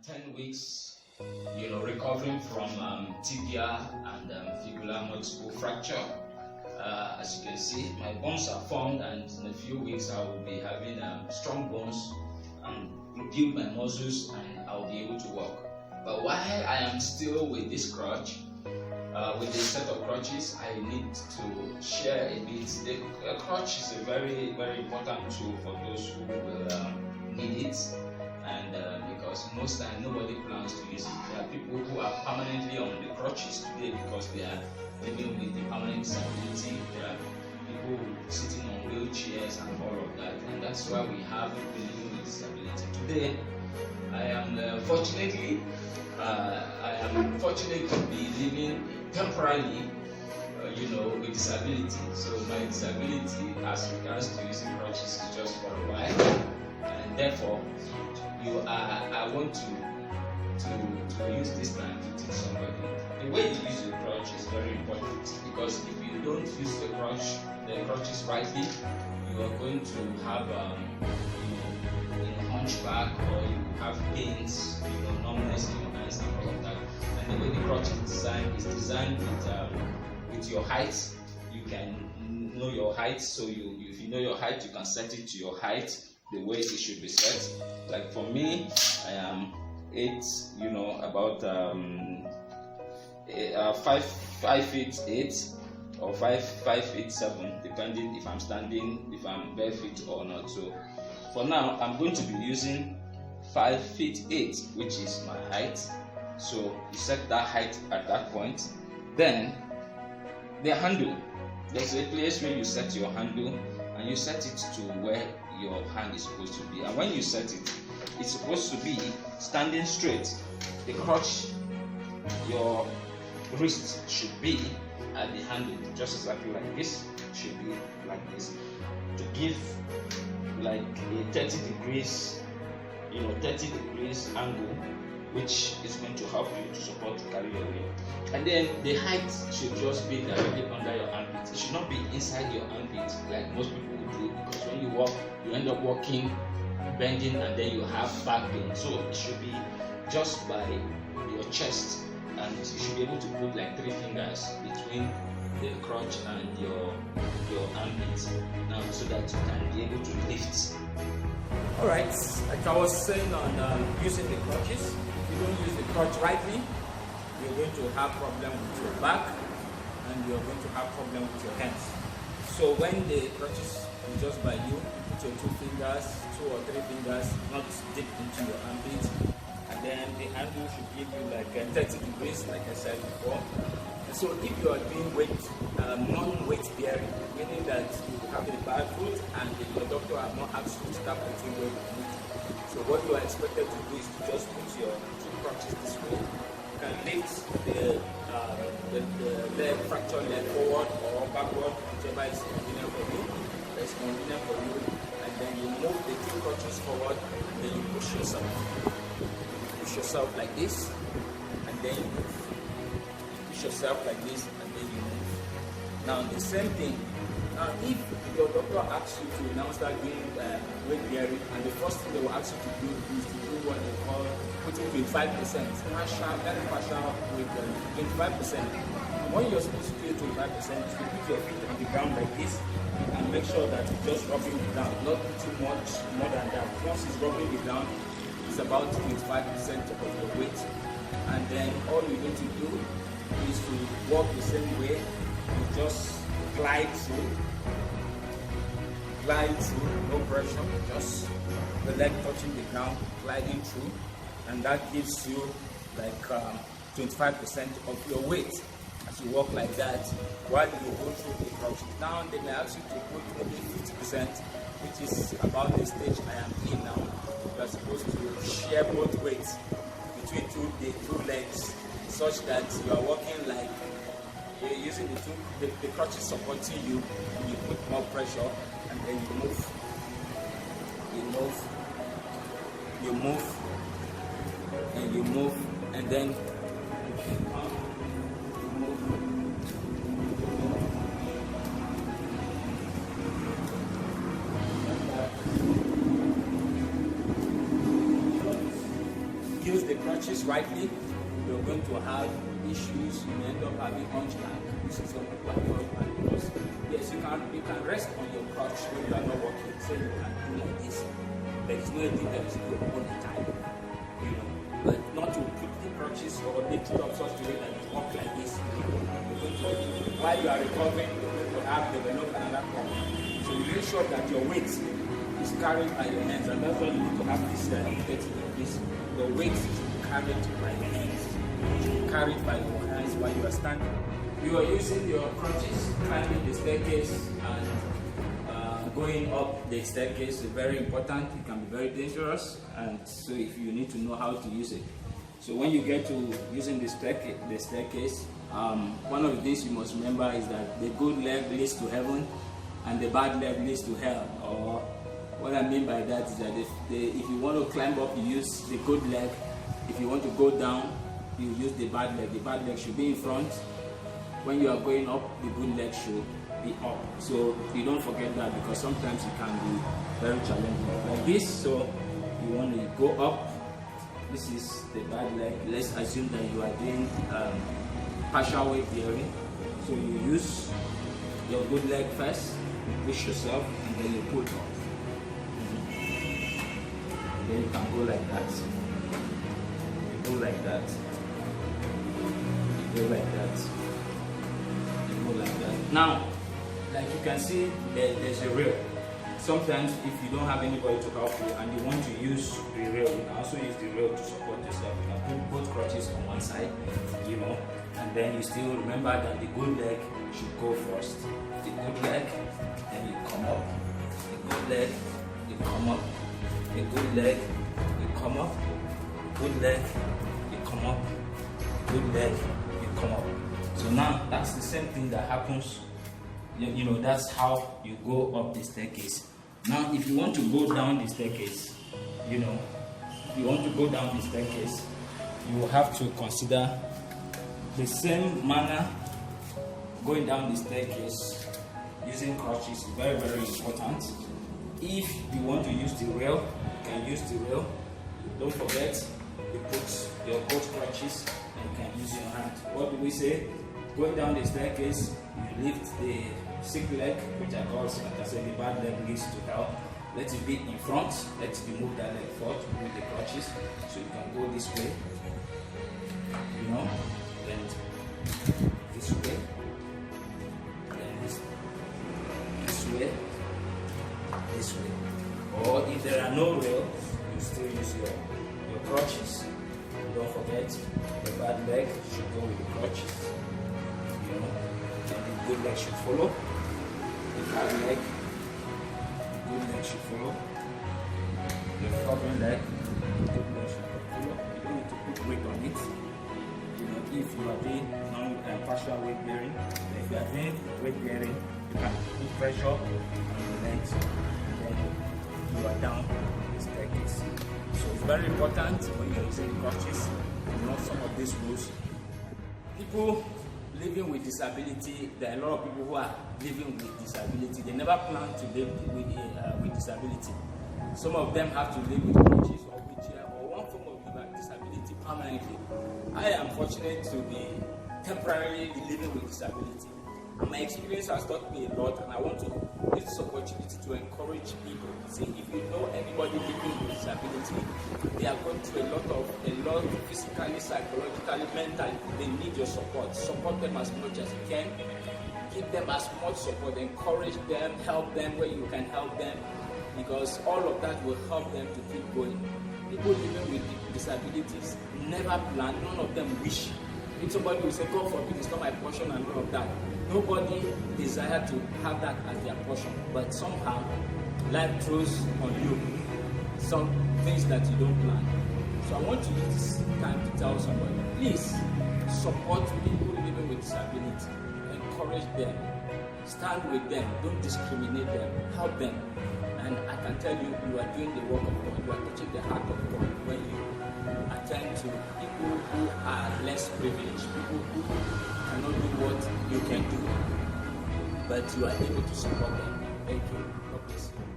10 weeks, recovering from tibia and fibula multiple fracture. As you can see, my bones are formed, and in a few weeks I will be having strong bones and build my muscles, and I'll be able to walk. But while I am still with this crutch, with this set of crutches, I need to share a bit. The crutch is a very, very important tool for those who will need it, and because most time nobody plans to use it. There are people who are permanently on the crutches today because they are living with the permanent disability. There are people sitting on wheelchairs and all of that, and that's why we have people living with disability. Today, I am fortunate to be living temporarily, with disability. So my disability, as regards to using crutches, is just for a while, and therefore, I want to use this time to teach somebody. The way you use the crutch is very important, because if you don't use the crutches rightly, you are going to have hunchback, or you have pains, numbness in your hands and all of that. And the way the crutch is designed with your height. You can know your height, so if you know your height, you can set it to your height, the way it should be set. Like for me, I am 5 feet 8 or 5 feet 7, depending if I'm standing, if I'm barefoot or not. So for now, I'm going to be using 5 feet 8, which is my height. So you set that height at that point. Then the handle, there's a place where you set your handle, and you set it to where your hand is supposed to be. And when you set it, it's supposed to be standing straight. The crutch, your wrist should be at the handle, just exactly like this. Should be like this, to give like a 30 degrees angle, which is going to help you to support to carry your weight. And then the height should just be directly under your armpit. It should not be inside your armpit like most people would do, because when you walk, you end up walking, bending, and then you have back pain. So it should be just by your chest, and you should be able to put like 3 fingers between the crutch and your armpit now, so that you can be able to lift. Alright, like I was saying on using the crutches, if you don't use the crutch rightly, you're going to have problem with your back, and you're going to have problem with your hands. So when the crutches is just by you, put your 2 fingers, 2 or 3 fingers, not deep into your armpit, and then the handle should give you like 30 degrees, like I said before. And so if you are doing non-weight bearing, meaning that you have a bad foot and your doctor has not asked you to start putting weight on it. So what you are expected to do is to just put your 2 crutches this way. You can lift the leg, fracture leg forward or backward, whichever is convenient for you. That's convenient for you. And then you move the 2 crutches forward, and then you push yourself. Push yourself like this, and then you move. Push yourself like this, and then you move. Now the same thing. Now if your doctor asks you to now start doing weight bearing, and the first thing they will ask you to do is to do what they call putting 25%, partial weight bearing, 25%. When you're supposed to do 25%, you put your feet on the ground like this, and make sure that it's just rubbing it down, not too much more than that. Once it's rubbing it down, it's about 25% of your weight, and then all you're going to do is to walk the same way. You just glide through, no pressure, just the leg touching the ground, gliding through, and that gives you like 25% of your weight as you walk like that while you go through the crutches. Now they may ask you to put maybe 50%, which is about the stage I am in now. You are supposed to share both weights between the two legs, such that you are walking like you're using the crutches supporting you, and you put more pressure, and then you move, and you move, and then you move. use the crutches rightly, you're going to have issues. You may end up having hunchback. You see some people have hunchback because yes, you can rest on your crutch when you are not working. So you can do like this. There is no anything that is good all the time, you know. But not to put the crutches or lift it up such a way that you walk like this. While you are recovering, you're going to have developed another problem. So you make sure that your weight is carried by your hands, and that's why you need to have this this. The weight is carried by your hands. Carried by your hands while you are standing. You are using your crutches, climbing the staircase and going up the staircase is very important. It can be very dangerous, and so if you need to know how to use it. So when you get to using the staircase, one of the things you must remember is that the good leg leads to heaven and the bad leg leads to hell. Or what I mean by that is that if you want to climb up, you use the good leg. If you want to go down, you use the bad leg. The bad leg should be in front. When you are going up, the good leg should be up. So you don't forget that, because sometimes it can be very challenging like this. So you want to go up. This is the bad leg. Let's assume that you are doing partial weight bearing. So you use your good leg first, you push yourself, and then you pull up. Then you can go like that. You go like that. You go like that. You go like that. Now, like you can see, there's a rail. Sometimes if you don't have anybody to help you and you want to use the rail, you can also use the rail to support yourself. You can put both crutches on one side, you know, and then you still remember that the good leg should go first. The good leg, then you come up. The good leg, you come up. The good leg, you come up. Good leg, you come up. Good leg, you come up. So now that's the same thing that happens. You know, that's how you go up the staircase. Now, if you want to go down the staircase, you know, if you want to go down the staircase, you will have to consider the same manner going down the staircase using crutches is very, very important. If you want to use the rail, you can use the rail. Don't forget, you put your both crutches and you can use your hand. What do we say? Going down the staircase, you lift the sick leg, which I call, like I said, the bad leg leads to hell. Let it be in front. Let it move that leg forward with the crutches, so you can go this way. You know, then this way, then this way, this way. Or if there are no rails, you still use your crutches. Don't forget, the bad leg should go with the crutches. You know, and the good leg should follow. The bad leg, the good leg should follow. The recovering leg, the good leg should follow. You don't need to put weight on it. You know, if you are doing partial weight bearing, if you are doing weight bearing, you can put pressure on the legs, and then you are down the staircase. So it's very important when you're using the crutches to know some of these rules. People living with disability, there are a lot of people who are living with disability. They never plan to live with disability. Some of them have to live with crutches or wheelchair or one form of disability permanently. I am fortunate to be temporarily living with disability. My experience has taught me a lot, and I want to use this opportunity to encourage people. See, if you know anybody living with disability, they are going through a lot physically, psychologically, mentally. They need your support. Support them as much as you can. Give them as much support. Encourage them. Help them where you can help them, because all of that will help them to keep going. People living with disabilities never plan. None of them wish. If somebody will say, God forbid, it's not my portion and all of that. Nobody desire to have that as their portion, but somehow life throws on you some things that you don't plan. So I want to use this time to tell somebody, please support people living with disability, encourage them, stand with them, don't discriminate them, help them. And I can tell you, you are doing the work of God, you are touching the heart of God when you attend to people who are less privileged, people who cannot do what you can do, but you are able to support them. Thank you. God bless you.